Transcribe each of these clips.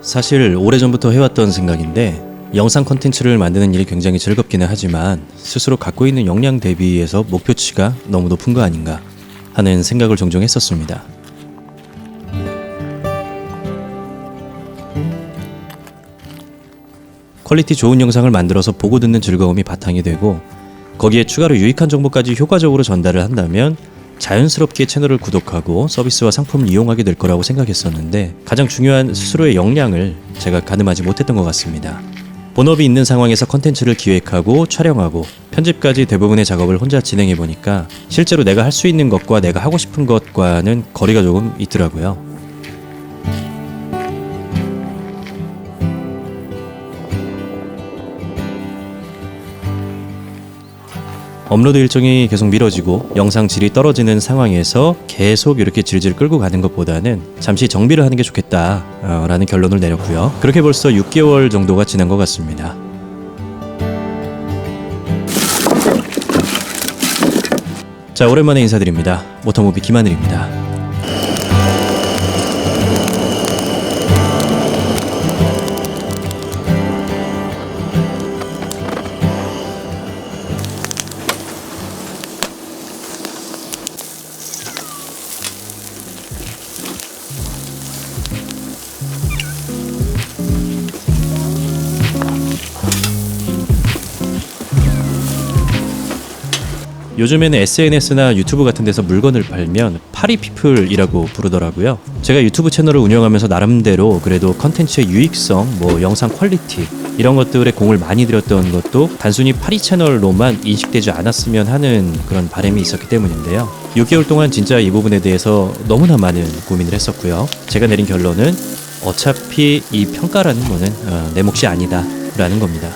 사실 오래전부터 해왔던 생각인데 영상 컨텐츠를 만드는 일이 굉장히 즐겁기는 하지만 스스로 갖고 있는 역량 대비해서 목표치가 너무 높은 거 아닌가 하는 생각을 종종 했었습니다. 퀄리티 좋은 영상을 만들어서 보고 듣는 즐거움이 바탕이 되고 거기에 추가로 유익한 정보까지 효과적으로 전달을 한다면 자연스럽게 채널을 구독하고 서비스와 상품을 이용하게 될 거라고 생각했었는데 가장 중요한 스스로의 역량을 제가 가늠하지 못했던 것 같습니다. 본업이 있는 상황에서 컨텐츠를 기획하고 촬영하고 편집까지 대부분의 작업을 혼자 진행해보니까 실제로 내가 할 수 있는 것과 내가 하고 싶은 것과는 거리가 조금 있더라고요. 업로드 일정이 계속 미뤄지고 영상 질이 떨어지는 상황에서 계속 이렇게 질질 끌고 가는 것보다는 잠시 정비를 하는 게 좋겠다라는 결론을 내렸고요. 그렇게 벌써 6개월 정도가 지난 것 같습니다. 자, 오랜만에 인사드립니다. 모터무비 김하늘입니다. 요즘에는 SNS나 유튜브 같은 데서 물건을 팔면 파리피플이라고 부르더라고요. 제가 유튜브 채널을 운영하면서 나름대로 그래도 컨텐츠의 유익성, 영상 퀄리티 이런 것들에 공을 많이 들였던 것도 단순히 파리 채널로만 인식되지 않았으면 하는 그런 바람이 있었기 때문인데요. 6개월 동안 진짜 이 부분에 대해서 너무나 많은 고민을 했었고요. 제가 내린 결론은 어차피 이 평가라는 거는 내 몫이 아니다 라는 겁니다.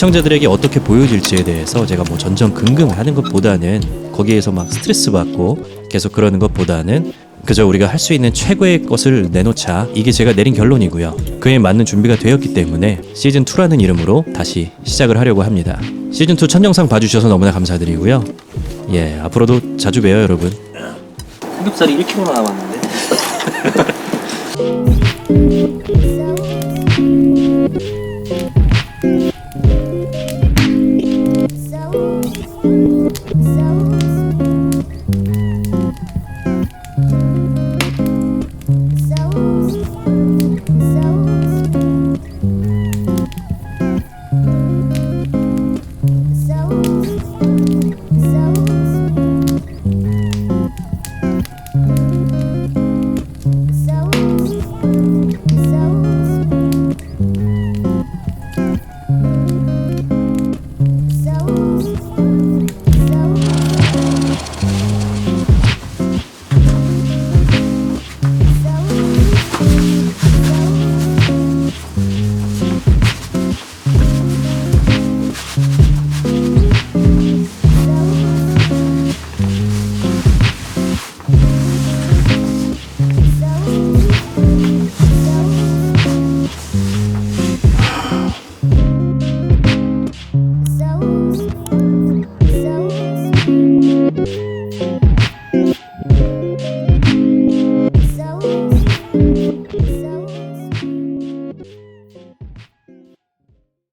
시청자들에게 어떻게 보여질지에 대해서 제가 전전긍긍을 하는 것보다는 거기에서 막 스트레스 받고 계속 그러는 것보다는 그저 우리가 할 수 있는 최고의 것을 내놓자, 이게 제가 내린 결론이고요. 그에 맞는 준비가 되었기 때문에 시즌2라는 이름으로 다시 시작을 하려고 합니다. 시즌2 첫 영상 봐주셔서 너무나 감사드리고요. 앞으로도 자주 봬요 여러분. 삼겹살이 1kg나 남았는데